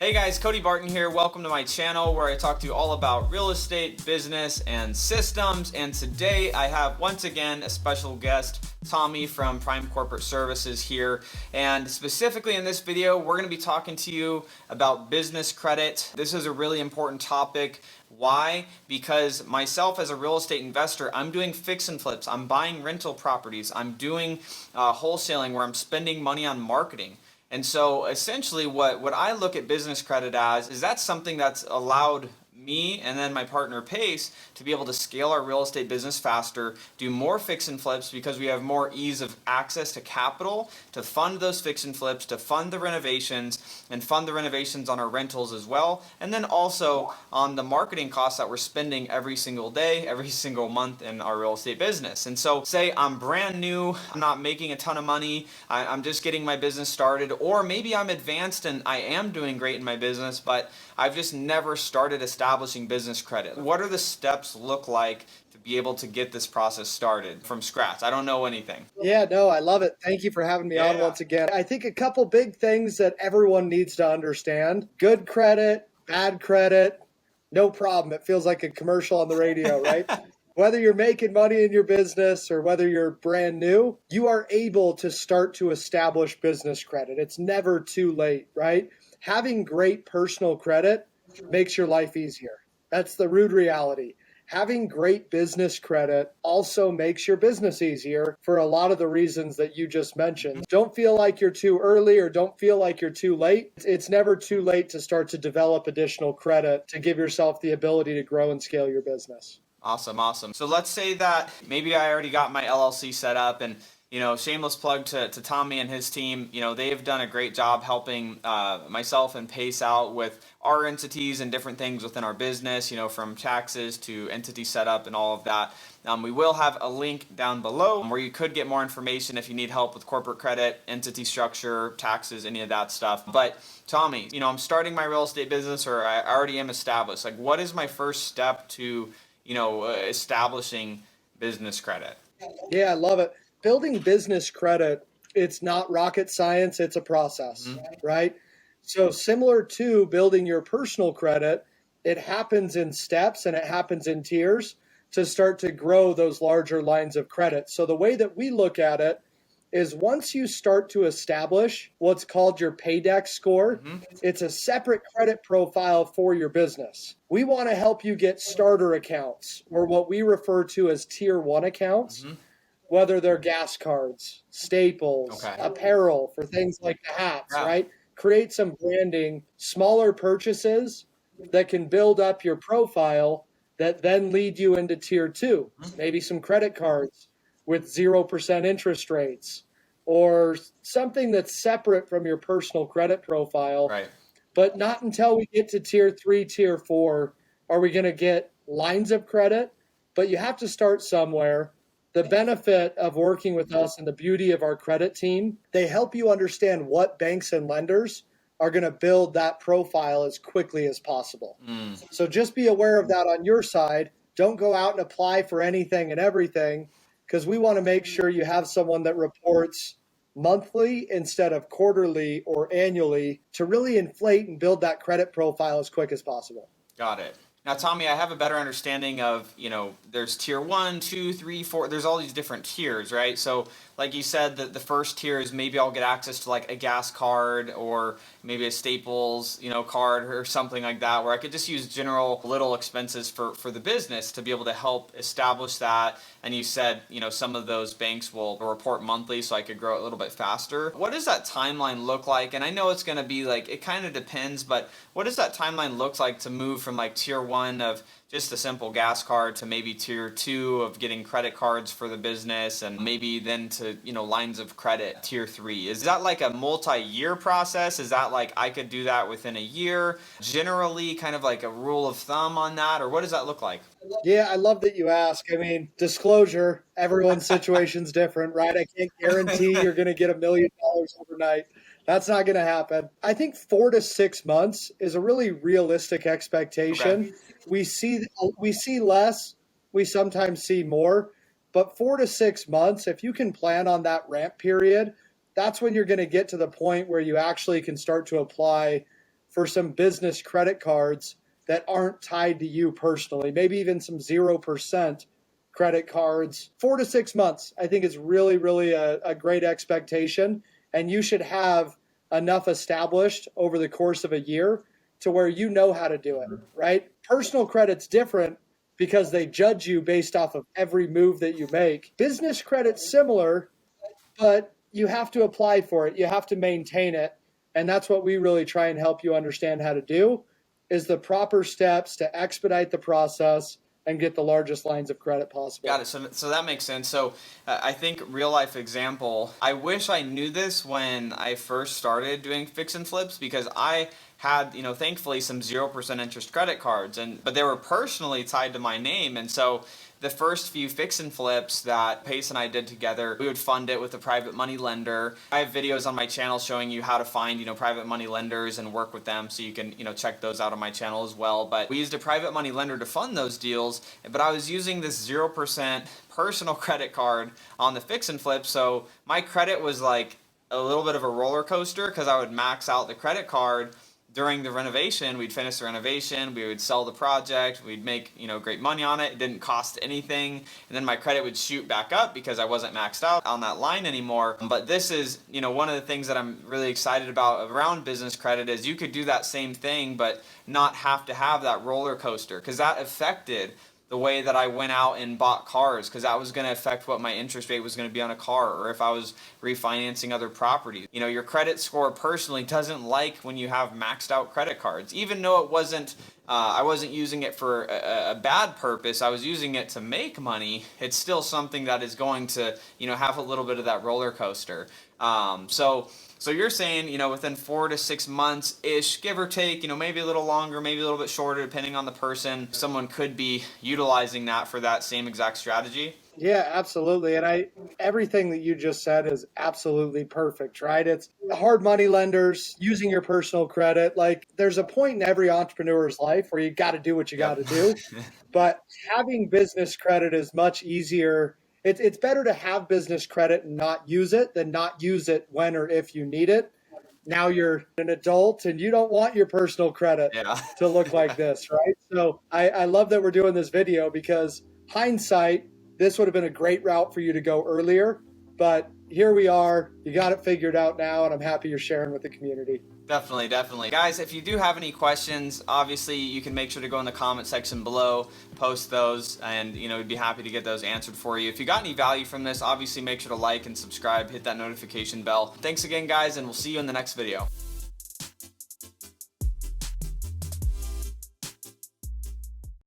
Hey guys, Cody Barton here. Welcome to my channel where I talk to you all about real estate, business, and systems. And today I have once again a special guest, Tommy from Prime Corporate Services here. And specifically in this video, we're going to be talking to you about business credit. This is a really important topic. Why? Because myself as a real estate investor, I'm doing fix and flips. I'm buying rental properties. I'm doing wholesaling where I'm spending money on marketing. And so essentially what I look at business credit as is that's something that's allowed me and then my partner Pace to be able to scale our real estate business faster, do more fix and flips because we have more ease of access to capital to fund those fix and flips, to fund the renovations and fund the renovations on our rentals as well. And then also on the marketing costs that we're spending every single day, every single month in our real estate business. And so say I'm brand new, I'm not making a ton of money, I'm just getting my business started, or maybe I'm advanced and I am doing great in my business, but I've just never started establishing business credit. What are the steps look like to be able to get this process started from scratch? I don't know anything. Yeah, no, I love it. Thank you for having me on once again. I think a couple big things that everyone needs to understand: good credit, bad credit, no problem. It feels like a commercial on the radio, right? Whether you're making money in your business or whether you're brand new, you are able to start to establish business credit. It's never too late, right? Having great personal credit makes your life easier. That's the rude reality. Having great business credit also makes your business easier for a lot of the reasons that you just mentioned. Don't feel like you're too early or don't feel like you're too late. It's never too late to start to develop additional credit to give yourself the ability to grow and scale your business. Awesome. So let's say that maybe I already got my LLC set up and shameless plug to Tommy and his team. They've done a great job helping myself and Pace out with our entities and different things within our business, from taxes to entity setup and all of that. We will have a link down below where you could get more information if you need help with corporate credit, entity structure, taxes, any of that stuff. But Tommy, I'm starting my real estate business, or I already am established. Like, what is my first step to, establishing business credit? Yeah, I love it. Building business credit, it's not rocket science, it's a process, right? So similar to building your personal credit, it happens in steps and it happens in tiers to start to grow those larger lines of credit. So the way that we look at it is once you start to establish what's called your paydex score, it's a separate credit profile for your business. We want to help you get starter accounts, or what we refer to as tier 1 accounts. Whether they're gas cards, staples, apparel for things like the hats, right? Create some branding, smaller purchases that can build up your profile that then lead you into tier 2. Maybe some credit cards with 0% interest rates, or something that's separate from your personal credit profile. Right. But not until we get to tier 3, tier 4 are we going to get lines of credit. But you have to start somewhere. The benefit of working with us and the beauty of our credit team, they help you understand what banks and lenders are going to build that profile as quickly as possible. So just be aware of that on your side. Don't go out and apply for anything and everything, because we want to make sure you have someone that reports monthly instead of quarterly or annually to really inflate and build that credit profile as quick as possible. Got it. Now, Tommy, I have a better understanding of, there's tier 1, 2, 3, 4, there's all these different tiers, right? So like you said, the first tier is maybe I'll get access to like a gas card or maybe a Staples, card or something like that, where I could just use general little expenses for the business to be able to help establish that. And you said, some of those banks will report monthly, so I could grow it a little bit faster. What does that timeline look like? And I know it's going to be like, it kind of depends, but what does that timeline look like to move from like tier 1 of just a simple gas card to maybe tier 2 of getting credit cards for the business, and maybe then to, lines of credit, tier 3? Is that like a multi-year process? Is that like I could do that within a year? Generally, kind of like a rule of thumb on that, or what does that look like? Yeah, I love that you ask. I mean, disclosure, everyone's situation's different, right? I can't guarantee you're going to get $1 million overnight. That's not going to happen. I think 4 to 6 months is a really realistic expectation. We see less, we sometimes see more, but 4 to 6 months, if you can plan on that ramp period, that's when you're going to get to the point where you actually can start to apply for some business credit cards that aren't tied to you personally, maybe even some 0% credit cards. 4 to 6 months, I think, is really, really a great expectation. And you should have enough established over the course of a year to where you know how to do it, right? Personal credit's different because they judge you based off of every move that you make. Business credit's similar, but you have to apply for it. You have to maintain it. And that's what we really try and help you understand how to do, is the proper steps to expedite the process and get the largest lines of credit possible. Got it. So that makes sense. So I think real life example, I wish I knew this when I first started doing fix and flips, because I had, thankfully some 0% interest credit cards, but they were personally tied to my name. And so the first few fix and flips that Pace and I did together, we would fund it with a private money lender. I have videos on my channel showing you how to find, private money lenders and work with them. So you can, check those out on my channel as well. But we used a private money lender to fund those deals, but I was using this 0% personal credit card on the fix and flip. So my credit was like a little bit of a roller coaster, because I would max out the credit card during the renovation. We'd finish the renovation, we would sell the project, we'd make great money on it. It didn't cost anything, and then my credit would shoot back up because I wasn't maxed out on that line anymore. But this is one of the things that I'm really excited about around business credit, is you could do that same thing but not have to have that roller coaster, because that affected the way that I went out and bought cars, because that was going to affect what my interest rate was going to be on a car, or if I was refinancing other properties. Your credit score personally doesn't like when you have maxed out credit cards, even though it wasn't, I wasn't using it for a bad purpose. I was using it to make money. It's still something that is going to, have a little bit of that roller coaster. So you're saying, within 4 to 6 months-ish, give or take, maybe a little longer, maybe a little bit shorter, depending on the person, someone could be utilizing that for that same exact strategy? Yeah, absolutely. And everything that you just said is absolutely perfect, right? It's hard money lenders, using your personal credit. Like, there's a point in every entrepreneur's life where you got to do what you got to do. But having business credit is much easier. It's better to have business credit and not use it than not use it when or if you need it. Now you're an adult and you don't want your personal credit to look like this, right? So I love that we're doing this video, because hindsight, this would have been a great route for you to go earlier. But here we are. You got it figured out now, and I'm happy you're sharing with the community. Definitely. Guys, if you do have any questions, obviously you can make sure to go in the comment section below, post those, and we'd be happy to get those answered for you. If you got any value from this, obviously make sure to like and subscribe, hit that notification bell. Thanks again, guys, and we'll see you in the next video.